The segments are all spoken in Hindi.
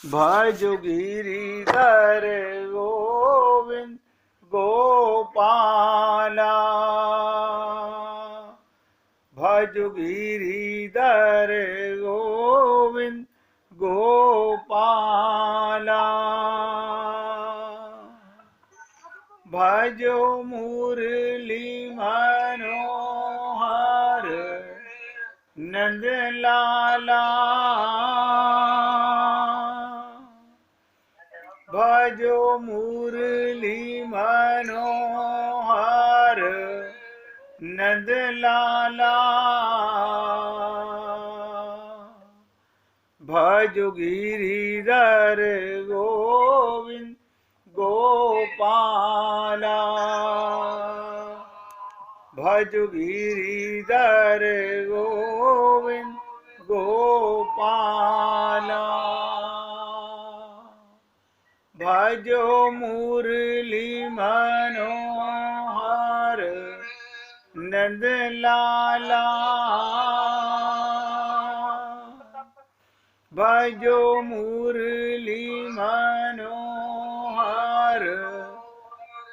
भजो गिरिधर गोविंद गोपाला। भजो गिरिधर गोविंद गोपाला। भजो मुरली मनोहर नंद लाला। भजो मुरली मनोहर नंद लाला। भजो गिरिधर गोविंद गोपाला। भजो गिरिधर गोविंद गोपाला। भजो मुरली मनोहर नंद लाला। भजो मुरली मनोहर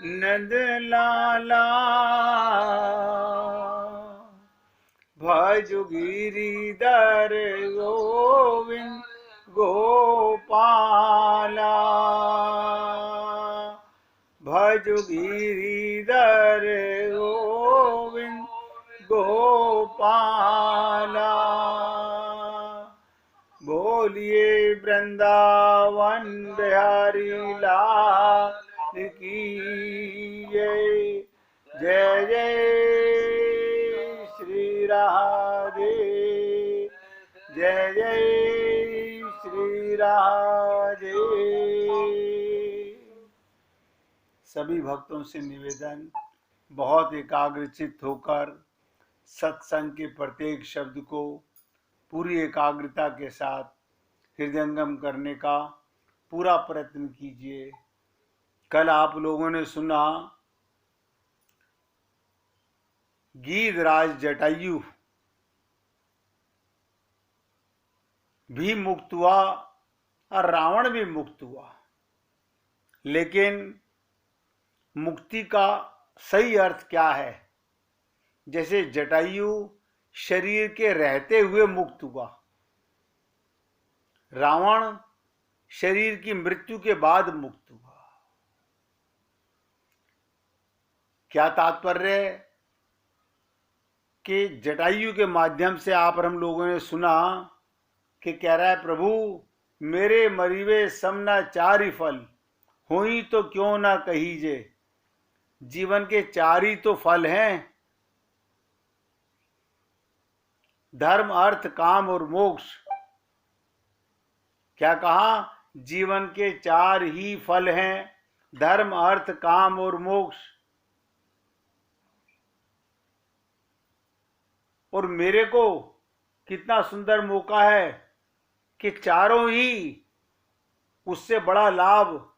नंद लाला। भजो गिरिधर गोविंद गोपाला। भजो गिरिधर गोविंद गोपाला। बोलिए वृंदावन बिहारी लाल की जय। जय जय श्री राधे। जय जय श्री राधे। सभी भक्तों से निवेदन, बहुत एकाग्रचित्त होकर सत्संग के प्रत्येक शब्द को पूरी एकाग्रता के साथ हृदयंगम करने का पूरा प्रयत्न कीजिए। कल आप लोगों ने सुना गीधराज जटायु भी मुक्त हुआ और रावण भी मुक्त हुआ, लेकिन मुक्ति का सही अर्थ क्या है? जैसे जटायु शरीर के रहते हुए मुक्त हुआ, रावण शरीर की मृत्यु के बाद मुक्त हुआ। क्या तात्पर्य है कि जटायु के माध्यम से आप और हम लोगों ने सुना कि कह रहा है, प्रभु मेरे मरीवे समना चार ही फल हुई तो क्यों ना कहीजे। जीवन के चार ही तो फल हैं, धर्म अर्थ काम और मोक्ष। क्या कहा? जीवन के चार ही फल हैं, धर्म अर्थ काम और मोक्ष। और मेरे को कितना सुंदर मौका है कि चारों ही, उससे बड़ा लाभ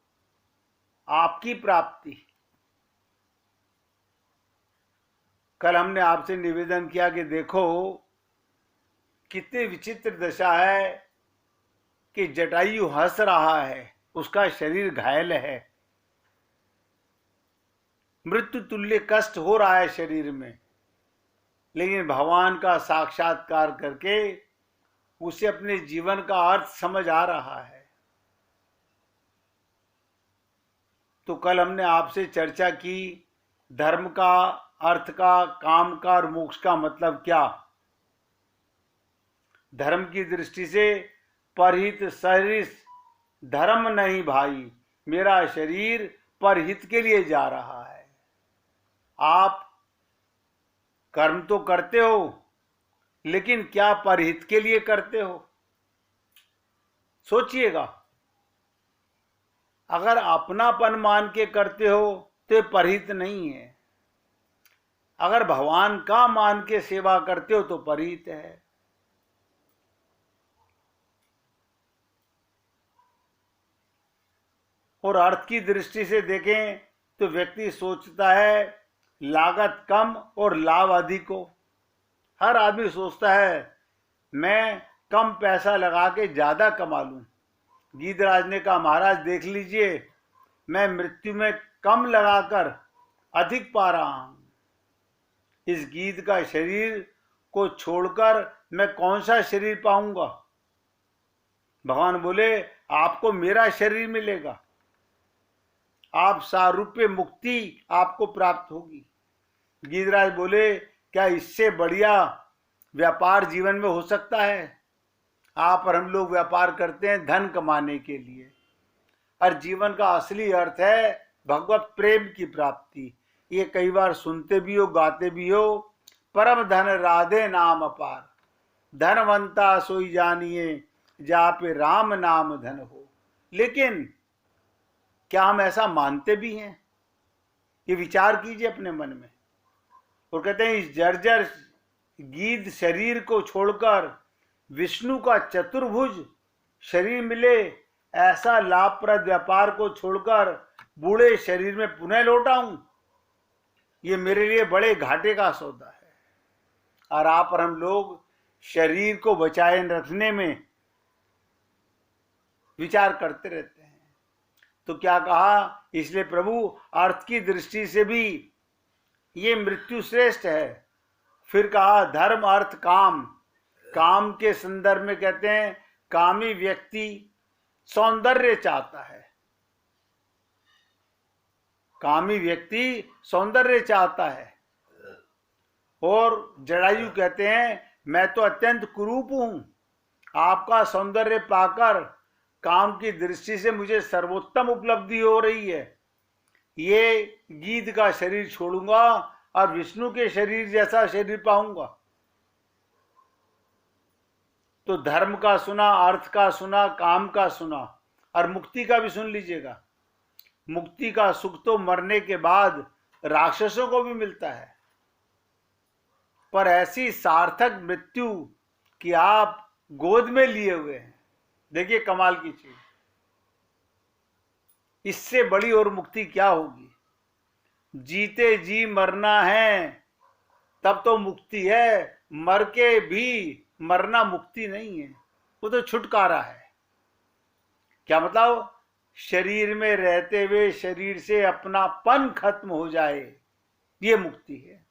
आपकी प्राप्ति। कल हमने आपसे निवेदन किया कि देखो कितनी विचित्र दशा है कि जटायु हंस रहा है, उसका शरीर घायल है, मृत्यु तुल्य कष्ट हो रहा है शरीर में, लेकिन भगवान का साक्षात्कार करके उसे अपने जीवन का अर्थ समझ आ रहा है। तो कल हमने आपसे चर्चा की धर्म का, अर्थ का, काम का और मोक्ष का मतलब क्या। धर्म की दृष्टि से परहित सरिस धर्म नहीं भाई, मेरा शरीर परहित के लिए जा रहा है। आप कर्म तो करते हो, लेकिन क्या परहित के लिए करते हो? सोचिएगा। अगर अपनापन मान के करते हो तो ये परहित नहीं है, अगर भगवान का मान के सेवा करते हो तो परहित है। और अर्थ की दृष्टि से देखें तो व्यक्ति सोचता है लागत कम और लाभ अधिक हो। हर आदमी सोचता है मैं कम पैसा लगा के ज्यादा कमा लूं, गीधराज ने कहा, महाराज देख लीजिए, मैं मृत्यु में कम लगाकर अधिक पा रहा हूं। इस गीध का शरीर को छोड़कर मैं कौन सा शरीर पाऊंगा? भगवान बोले, आपको मेरा शरीर मिलेगा, आप सारूप्य मुक्ति आपको प्राप्त होगी। गीधराज बोले, क्या इससे बढ़िया व्यापार जीवन में हो सकता है? आप और हम लोग व्यापार करते हैं धन कमाने के लिए, और जीवन का असली अर्थ है भगवत प्रेम की प्राप्ति। ये कई बार सुनते भी हो, गाते भी हो, परम धन राधे नाम अपार, धनवंता सोई जानिए जा पे राम नाम धन हो। लेकिन क्या हम ऐसा मानते भी हैं? ये विचार कीजिए अपने मन में। और कहते हैं, इस जर्जर गीध शरीर को छोड़कर विष्णु का चतुर्भुज शरीर मिले, ऐसा लाभप्रद व्यापार को छोड़कर बूढ़े शरीर में पुनः लौट आऊं, ये मेरे लिए बड़े घाटे का सौदा है। और आप और हम लोग शरीर को बचाए रखने में विचार करते रहते हैं। तो क्या कहा? इसलिए प्रभु अर्थ की दृष्टि से भी ये मृत्यु श्रेष्ठ है। फिर कहा धर्म अर्थ काम। काम के संदर्भ में कहते हैं, कामी व्यक्ति सौंदर्य चाहता है, कामी व्यक्ति सौंदर्य चाहता है। और जटायु कहते हैं, मैं तो अत्यंत कुरूप हूं, आपका सौंदर्य पाकर काम की दृष्टि से मुझे सर्वोत्तम उपलब्धि हो रही है। ये गीध का शरीर छोड़ूंगा और विष्णु के शरीर जैसा शरीर पाऊंगा। तो धर्म का सुना, अर्थ का सुना, काम का सुना, और मुक्ति का भी सुन लीजिएगा। मुक्ति का सुख तो मरने के बाद राक्षसों को भी मिलता है, पर ऐसी सार्थक मृत्यु कि आप गोद में लिए हुए हैं। देखिए कमाल की चीज, इससे बड़ी और मुक्ति क्या होगी? जीते जी मरना है तब तो मुक्ति है, मर के भी मरना मुक्ति नहीं है, वो तो छुटकारा है। क्या मतलब? शरीर में रहते हुए शरीर से अपनापन खत्म हो जाए, ये मुक्ति है।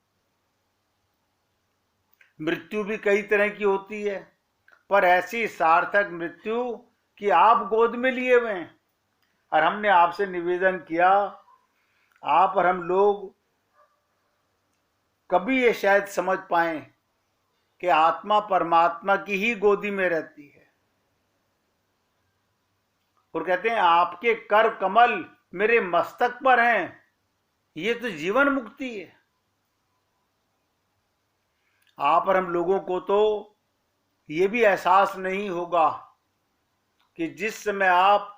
मृत्यु भी कई तरह की होती है, पर ऐसी सार्थक मृत्यु कि आप गोद में लिए हुए हैं। और हमने आपसे निवेदन किया, आप और हम लोग कभी ये शायद समझ पाए कि आत्मा परमात्मा की ही गोदी में रहती है। और कहते हैं, आपके कर कमल मेरे मस्तक पर हैं, ये तो जीवन मुक्ति है। आप और हम लोगों को तो ये भी एहसास नहीं होगा कि जिस समय आप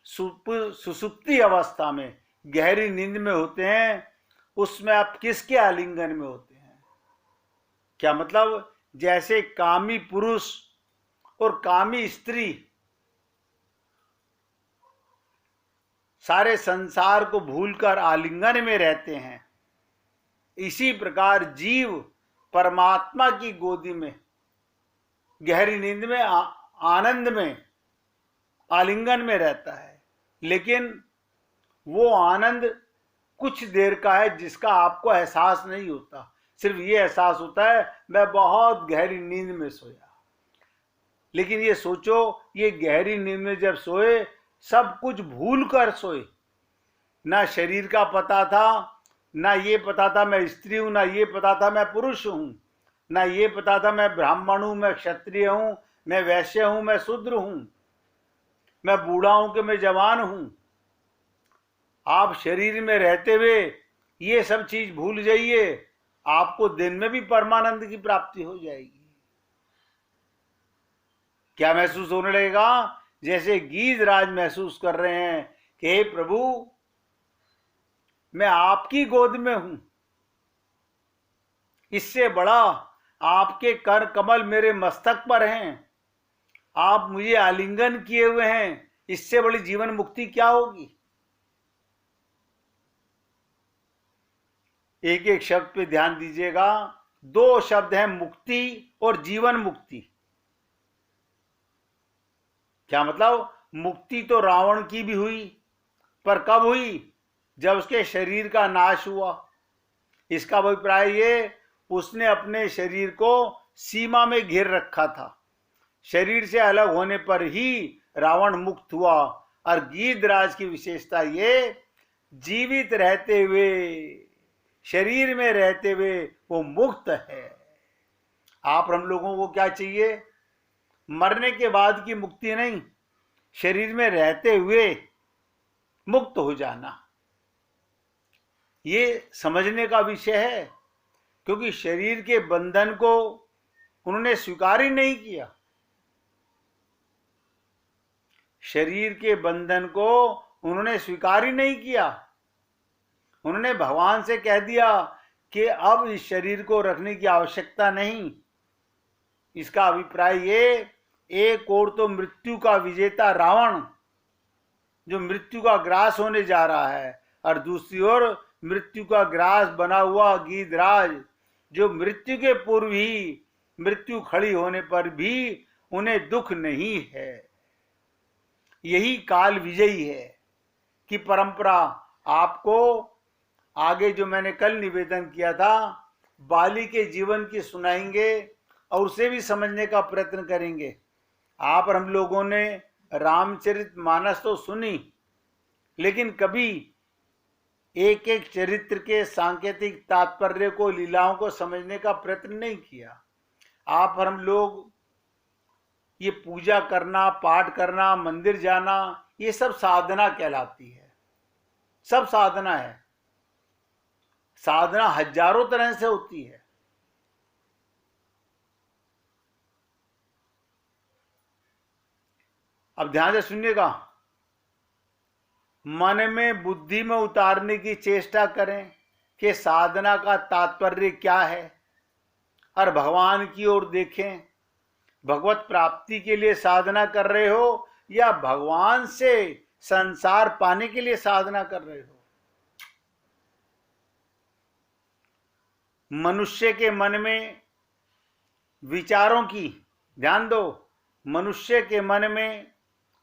सुसुप्ति अवस्था में, गहरी नींद में होते हैं, उसमें आप किसके आलिंगन में होते हैं। क्या मतलब? जैसे कामी पुरुष और कामी स्त्री सारे संसार को भूलकर आलिंगन में रहते हैं, इसी प्रकार जीव परमात्मा की गोदी में, गहरी नींद में, आनंद में, आलिंगन में रहता है। लेकिन वो आनंद कुछ देर का है जिसका आपको एहसास नहीं होता। सिर्फ ये एहसास होता है मैं बहुत गहरी नींद में सोया। लेकिन ये सोचो, ये गहरी नींद में जब सोए, सब कुछ भूल कर सोए। ना शरीर का पता था, ना ये पता था मैं स्त्री हूं, ना ये पता था मैं पुरुष हूं, ना ये पता था मैं ब्राह्मण हूं, मैं क्षत्रिय हूं, मैं वैश्य हूं, मैं शूद्र हूं, मैं बूढ़ा हूं कि मैं जवान हूं। आप शरीर में रहते हुए ये सब चीज भूल जाइए, आपको दिन में भी परमानंद की प्राप्ति हो जाएगी। क्या महसूस होने लगेगा? जैसे गीधराज महसूस कर रहे हैं कि हे प्रभु, मैं आपकी गोद में हूं, इससे बड़ा आपके कर कमल मेरे मस्तक पर हैं, आप मुझे आलिंगन किए हुए हैं, इससे बड़ी जीवन मुक्ति क्या होगी? एक एक शब्द पे ध्यान दीजिएगा। दो शब्द हैं, मुक्ति और जीवन मुक्ति। क्या मतलब? मुक्ति तो रावण की भी हुई, पर कब हुई? जब उसके शरीर का नाश हुआ। इसका अभिप्राय ये, उसने अपने शरीर को सीमा में घेर रखा था। शरीर से अलग होने पर ही रावण मुक्त हुआ। और गीधराज की विशेषता ये, जीवित रहते हुए, शरीर में रहते हुए वो मुक्त है। आप हम लोगों को क्या चाहिए? मरने के बाद की मुक्ति नहीं, शरीर में रहते हुए मुक्त हो जाना। ये समझने का विषय है, क्योंकि शरीर के बंधन को उन्होंने स्वीकार ही नहीं किया। शरीर के बंधन को उन्होंने स्वीकार ही नहीं किया। उन्होंने भगवान से कह दिया कि अब इस शरीर को रखने की आवश्यकता नहीं। इसका अभिप्राय ये, एक ओर तो मृत्यु का विजेता रावण जो मृत्यु का ग्रास होने जा रहा है, और दूसरी ओर मृत्यु का ग्रास बना हुआ गीधराज जो मृत्यु के पूर्व ही, मृत्यु खड़ी होने पर भी उन्हें दुख नहीं है। यही काल विजयी है कि परंपरा आपको आगे जो मैंने कल निवेदन किया था, बाली के जीवन की सुनाएंगे और उसे भी समझने का प्रयत्न करेंगे। आप और हम लोगों ने रामचरितमानस तो सुनी, लेकिन कभी एक एक चरित्र के सांकेतिक तात्पर्य को, लीलाओं को समझने का प्रयत्न नहीं किया। आप और हम लोग ये पूजा करना, पाठ करना, मंदिर जाना, ये सब साधना कहलाती है। सब साधना है। साधना हजारों तरह से होती है। अब ध्यान से सुनिएगा। मन में, बुद्धि में उतारने की चेष्टा करें कि साधना का तात्पर्य क्या है, और भगवान की ओर देखें। भगवत प्राप्ति के लिए साधना कर रहे हो या भगवान से संसार पाने के लिए साधना कर रहे हो? मनुष्य के मन में विचारों की, ध्यान दो, मनुष्य के मन में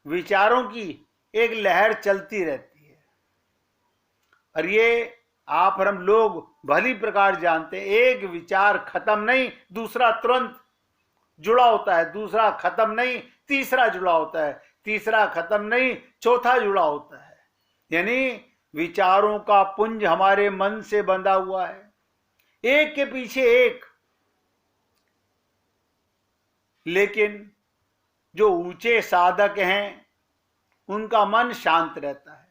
विचारों की एक लहर चलती रहती है, और ये आप और हम लोग भली प्रकार जानते हैं। एक विचार खत्म नहीं, दूसरा तुरंत जुड़ा होता है, दूसरा खत्म नहीं, तीसरा जुड़ा होता है, तीसरा खत्म नहीं, चौथा जुड़ा होता है। यानी विचारों का पुंज हमारे मन से बंधा हुआ है, एक के पीछे एक। लेकिन जो ऊंचे साधक हैं उनका मन शांत रहता है।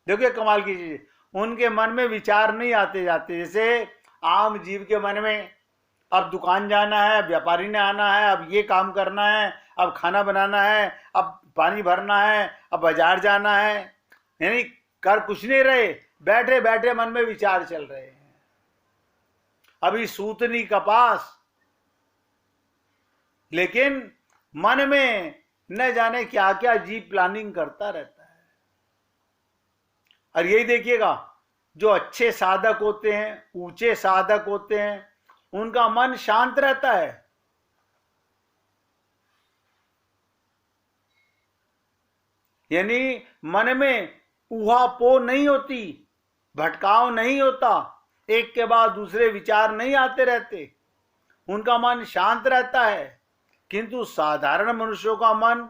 देखिए कमाल की चीज, उनके मन में विचार नहीं आते जाते। जैसे आम जीव के मन में अब दुकान जाना है, व्यापारी ने आना है, अब ये काम करना है, अब खाना बनाना है, अब पानी भरना है, अब बाजार जाना है, यानी कर कुछ नहीं रहे, बैठे बैठे मन में विचार चल रहे हैं। अभी सूतनी कपास, लेकिन मन में न जाने क्या क्या जीव प्लानिंग करता रहता है। और यही देखिएगा, जो अच्छे साधक होते हैं, ऊंचे साधक होते हैं, उनका मन शांत रहता है। यानी मन में ऊहापोह नहीं होती, भटकाव नहीं होता, एक के बाद दूसरे विचार नहीं आते रहते, उनका मन शांत रहता है। किंतु साधारण मनुष्यों का मन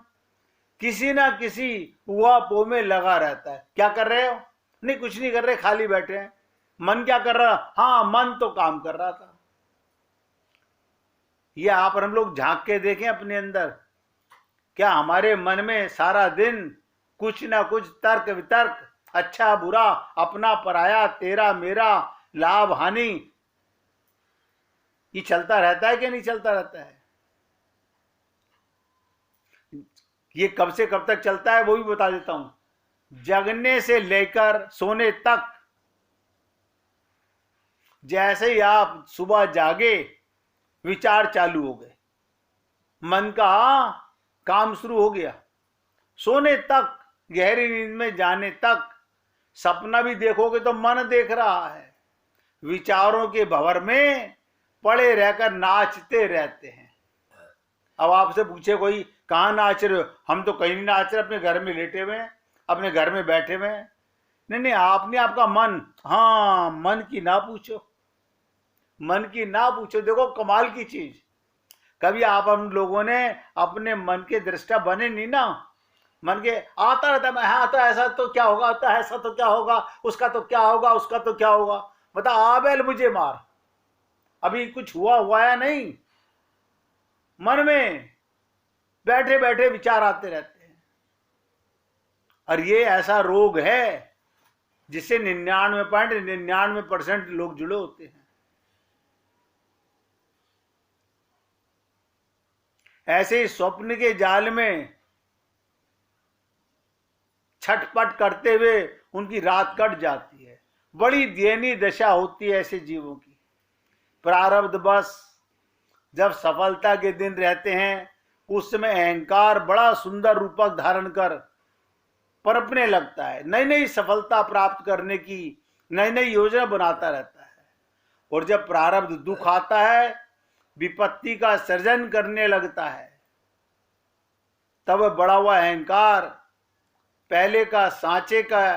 किसी ना किसी ऊहापोह में लगा रहता है। क्या कर रहे हो? नहीं, कुछ नहीं कर रहे, खाली बैठे हैं। मन क्या कर रहा? हाँ, मन तो काम कर रहा था। ये आप और हम लोग झांक के देखें अपने अंदर, क्या हमारे मन में सारा दिन कुछ ना कुछ तर्क वितर्क, अच्छा बुरा, अपना पराया, तेरा मेरा, लाभ हानि, ये चलता रहता है कि नहीं चलता रहता है? ये कब से कब तक चलता है वो भी बता देता हूं। जगने से लेकर सोने तक, जैसे ही आप सुबह जागे विचार चालू हो गए, मन का काम शुरू हो गया। सोने तक, गहरी नींद में जाने तक, सपना भी देखोगे तो मन देख रहा है। विचारों के भंवर में पड़े रहकर नाचते रहते हैं। अब आपसे पूछे कोई, कहाँ नाच रहे हो? हम तो कहीं नहीं नाच रहे, अपने घर में लेटे हुए हैं, अपने घर में बैठे हुए हैं। नहीं नहीं, आपने आपका मन, हाँ, मन की ना पूछो, मन की ना पूछो। देखो कमाल की चीज, कभी आप हम लोगों ने अपने मन के दृष्टा बने नहीं ना। मन के आता रहता है, हाँ तो ऐसा तो क्या होगा, तो ऐसा तो क्या होगा, उसका तो क्या होगा, उसका तो क्या होगा। बता आबेल मुझे मार, अभी कुछ हुआ हुआ है नहीं, मन में बैठे बैठे विचार आते रहते हैं। और ये ऐसा रोग है जिससे 99.99% लोग जुड़े होते हैं। ऐसे ही स्वप्न के जाल में छटपट करते हुए उनकी रात कट जाती है। बड़ी दयनीय दशा होती है ऐसे जीवों की। प्रारब्ध बस जब सफलता के दिन रहते हैं, उस समय अहंकार बड़ा सुंदर रूपक धारण कर पनपने लगता है, नई नई सफलता प्राप्त करने की नई नई योजना बनाता रहता है। और जब प्रारब्ध दुख आता है, विपत्ति का सृजन करने लगता है, तब बड़ा हुआ अहंकार, पहले का सांचे का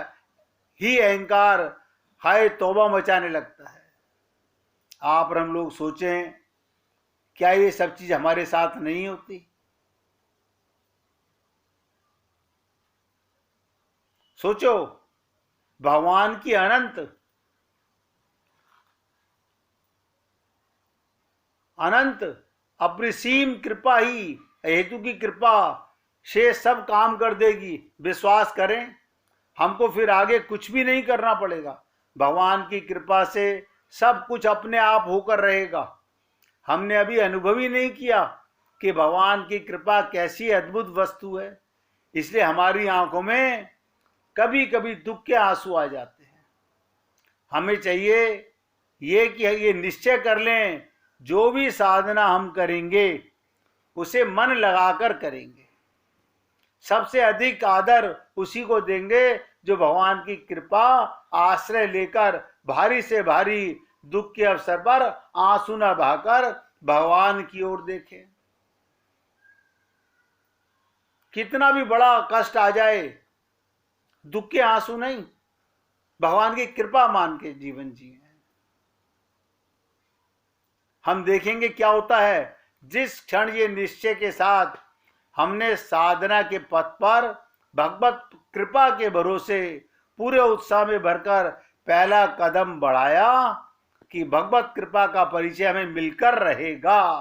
ही अहंकार, हाय तौबा मचाने लगता है। आप और हम लोग सोचें, क्या ये सब चीज हमारे साथ नहीं होती? सोचो, भगवान की अनंत अपरिसीम कृपा ही, हेतु की कृपा से सब काम कर देगी। विश्वास करें, हमको फिर आगे कुछ भी नहीं करना पड़ेगा। भगवान की कृपा से सब कुछ अपने आप होकर रहेगा। हमने अभी अनुभव ही नहीं किया कि भगवान की कृपा कैसी अद्भुत वस्तु है, इसलिए हमारी आंखों में कभी कभी दुख के आंसू आ जाते हैं। हमें चाहिए ये कि ये निश्चय कर लें, जो भी साधना हम करेंगे उसे मन लगाकर करेंगे। सबसे अधिक आदर उसी को देंगे जो भगवान की कृपा आश्रय लेकर भारी से भारी दुख के अवसर पर आंसू न बहाकर भगवान की ओर देखें। कितना भी बड़ा कष्ट आ जाए, दुख के आंसू नहीं, भगवान की कृपा मान के जीवन जिए। हम देखेंगे क्या होता है, जिस क्षण ये निश्चय के साथ हमने साधना के पथ पर भगवत कृपा के भरोसे पूरे उत्साह में भरकर पहला कदम बढ़ाया कि भगवत कृपा का परिचय हमें मिलकर रहेगा।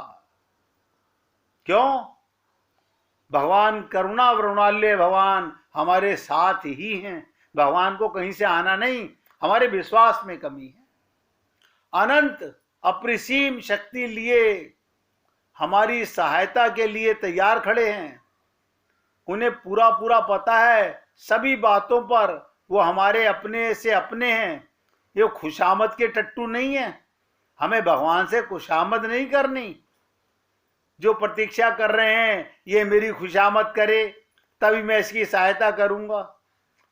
क्यों? भगवान करुणा वरुणाल्य, भगवान हमारे साथ ही हैं। भगवान को कहीं से आना नहीं, हमारे विश्वास में कमी है। अनंत अपरिसीम शक्ति लिए हमारी सहायता के लिए तैयार खड़े हैं। उन्हें पूरा पूरा पता है सभी बातों पर, वो हमारे अपने से अपने हैं। ये खुशामद के टट्टू नहीं है। हमें भगवान से खुशामद नहीं करनी। जो प्रतीक्षा कर रहे हैं ये मेरी खुशामद करे तभी मैं इसकी सहायता करूंगा,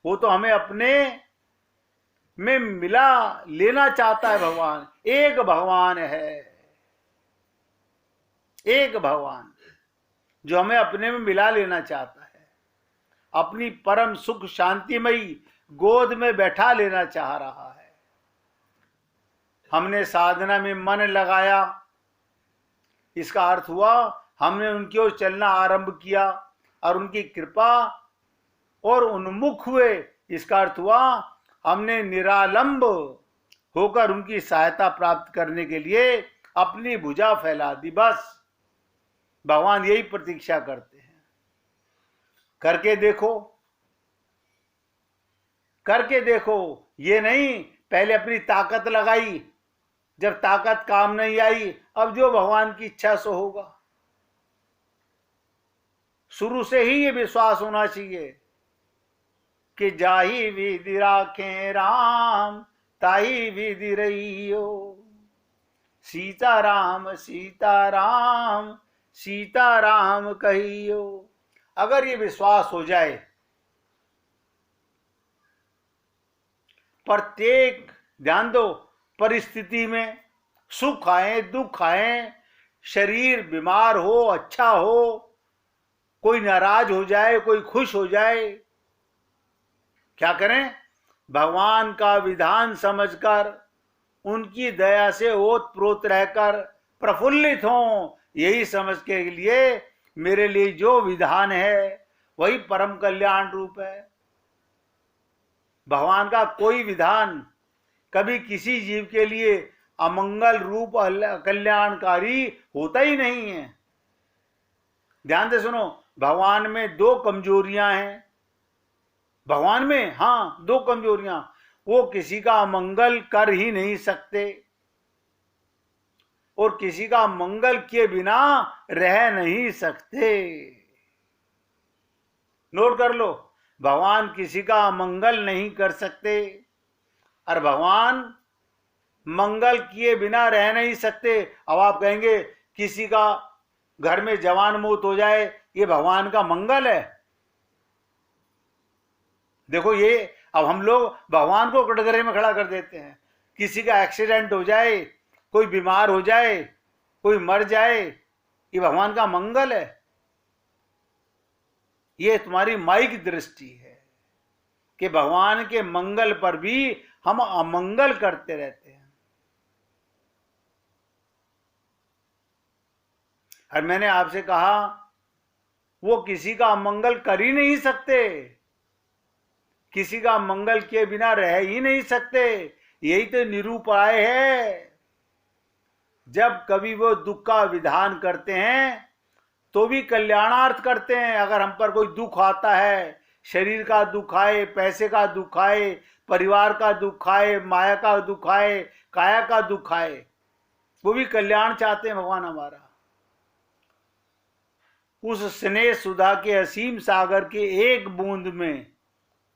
वो तो हमें अपने में मिला लेना चाहता है। भगवान एक भगवान है, एक भगवान जो हमें अपने में मिला लेना चाहता है, अपनी परम सुख शांतिमयी गोद में बैठा लेना चाह रहा है। हमने साधना में मन लगाया, इसका अर्थ हुआ हमने उनकी ओर चलना आरंभ किया और उनकी कृपा और उन्मुख हुए। इसका अर्थ हुआ हमने निरालंब होकर उनकी सहायता प्राप्त करने के लिए अपनी भुजा फैला दी। बस भगवान यही प्रतीक्षा करते हैं। करके देखो, करके देखो। ये नहीं पहले अपनी ताकत लगाई, जब ताकत काम नहीं आई, अब जो भगवान की इच्छा सो होगा। शुरू से ही ये विश्वास होना चाहिए कि जाही विधि राखें राम, ताही विधि रहियो। सीताराम सीताराम सीताराम कहियो। अगर ये विश्वास हो जाए, प्रत्येक ध्यान दो परिस्थिति में, सुख आए दुख आए, शरीर बीमार हो अच्छा हो, कोई नाराज हो जाए, कोई खुश हो जाए, क्या करें? भगवान का विधान समझकर, उनकी दया से ओतप्रोत रहकर प्रफुल्लित हों, यही समझ के लिए मेरे लिए जो विधान है वही परम कल्याण रूप है। भगवान का कोई विधान कभी किसी जीव के लिए अमंगल रूप कल्याणकारी होता ही नहीं है। ध्यान से सुनो, भगवान में दो कमजोरियां हैं। भगवान में हाँ दो कमजोरियां, वो किसी का अमंगल कर ही नहीं सकते और किसी का मंगल किए बिना रह नहीं सकते। नोट कर लो, भगवान किसी का अमंगल नहीं कर सकते और भगवान मंगल किए बिना रह नहीं सकते। अब आप कहेंगे किसी का घर में जवान मौत हो जाए, ये भगवान का मंगल है? देखो ये अब हम लोग भगवान को कटघरे में खड़ा कर देते हैं। किसी का एक्सीडेंट हो जाए, कोई बीमार हो जाए, कोई मर जाए, ये भगवान का मंगल है? ये तुम्हारी माइक दृष्टि है कि भगवान के मंगल पर भी हम अमंगल करते रहते हैं। और मैंने आपसे कहा वो किसी का अमंगल कर ही नहीं सकते, किसी का मंगल किए बिना रह ही नहीं सकते। यही तो निरूपाय है। जब कभी वो दुख का विधान करते हैं तो भी कल्याणार्थ करते हैं। अगर हम पर कोई दुख आता है, शरीर का दुख आए, पैसे का दुख आए, परिवार का दुख आए, माया का दुख आए, काया का दुख आए, वो भी कल्याण चाहते हैं भगवान हमारा। उस स्नेह सुधा के असीम सागर के एक बूंद में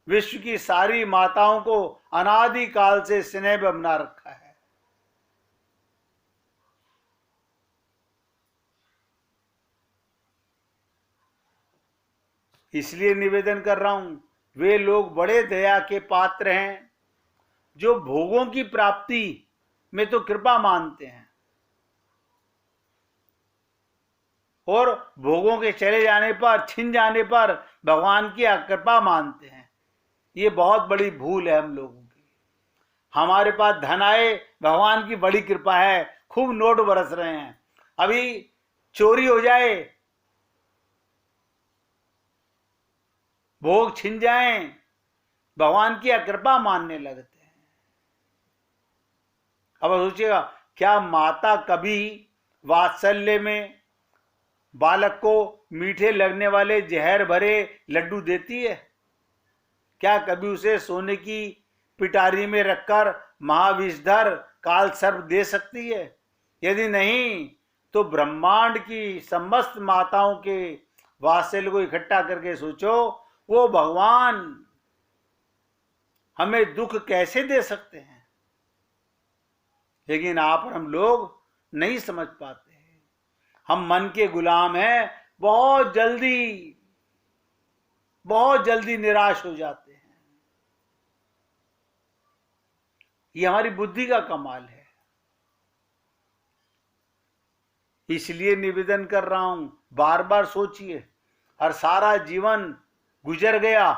विश्व की सारी माताओं को अनादि काल से स्नेह बना रखा है। इसलिए निवेदन कर रहा हूं, वे लोग बड़े दया के पात्र हैं जो भोगों की प्राप्ति में तो कृपा मानते हैं और भोगों के चले जाने पर, छिन जाने पर भगवान की कृपा मानते हैं। ये बहुत बड़ी भूल है हम लोगों की। हमारे पास धन आए, भगवान की बड़ी कृपा है, खूब नोट बरस रहे हैं। अभी चोरी हो जाए, भोग छिन जाएं, भगवान की कृपा मानने लगते हैं। अब सोचिएगा, क्या माता कभी वात्सल्य में बालक को मीठे लगने वाले जहर भरे लड्डू देती है? क्या कभी उसे सोने की पिटारी में रखकर महाविषधर काल सर्प दे सकती है? यदि नहीं तो ब्रह्मांड की समस्त माताओं के वात्सल्य को इकट्ठा करके सोचो, वो भगवान हमें दुख कैसे दे सकते हैं? लेकिन आप और हम लोग नहीं समझ पाते। हम मन के गुलाम हैं, बहुत जल्दी निराश हो जाते हैं। ये हमारी बुद्धि का कमाल है। इसलिए निवेदन कर रहा हूं, बार बार सोचिए। और सारा जीवन गुजर गया,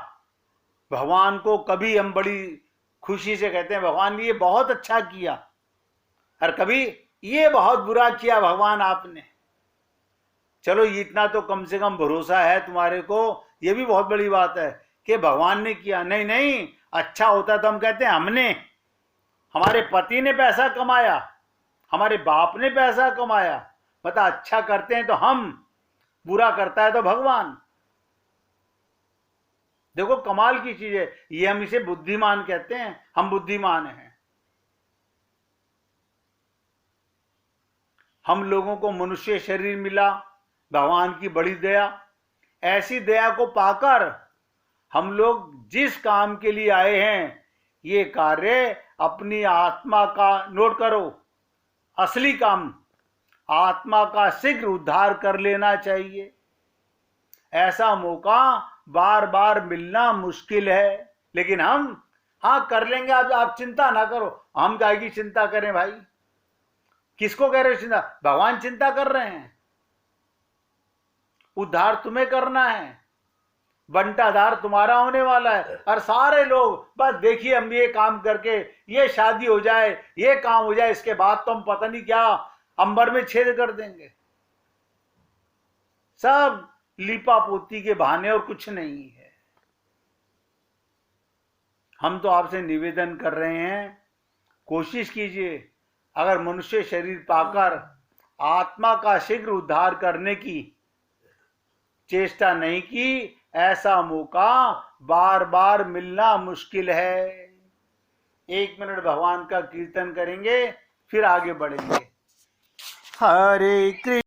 भगवान को कभी हम बड़ी खुशी से कहते हैं भगवान ये बहुत अच्छा किया, और कभी ये बहुत बुरा किया भगवान आपने। चलो इतना तो कम से कम भरोसा है तुम्हारे को, ये भी बहुत बड़ी बात है कि भगवान ने किया। नहीं नहीं, अच्छा होता तो हम कहते हैं हमने, हमारे पति ने पैसा कमाया, हमारे बाप ने पैसा कमाया, मतलब अच्छा करते हैं तो हम, बुरा करता है तो भगवान। देखो कमाल की चीज है ये। हम इसे बुद्धिमान कहते हैं, हम बुद्धिमान हैं। हम लोगों को मनुष्य शरीर मिला, भगवान की बड़ी दया। ऐसी दया को पाकर हम लोग जिस काम के लिए आए हैं, ये कार्य अपनी आत्मा का, नोट करो, असली काम आत्मा का शीघ्र उद्धार कर लेना चाहिए। ऐसा मौका बार बार मिलना मुश्किल है, लेकिन हम हाँ कर लेंगे। आप चिंता ना करो। हम काहे की चिंता करें भाई? किसको कह रहे हो चिंता? भगवान चिंता कर रहे हैं। उद्धार तुम्हें करना है, बंटाधार तुम्हारा होने वाला है। और सारे लोग बस देखिए हम ये काम करके ये शादी हो जाए, ये काम हो जाए, इसके बाद तो हम पता नहीं क्या अंबर में छेद कर देंगे। सब लीपा पोती के बहाने और कुछ नहीं है। हम तो आपसे निवेदन कर रहे हैं, कोशिश कीजिए, अगर मनुष्य शरीर पाकर आत्मा का शीघ्र उद्धार करने की चेष्टा नहीं की, ऐसा मौका बार बार मिलना मुश्किल है। 1 मिनट भगवान का कीर्तन करेंगे, फिर आगे बढ़ेंगे। हरे कृष्ण।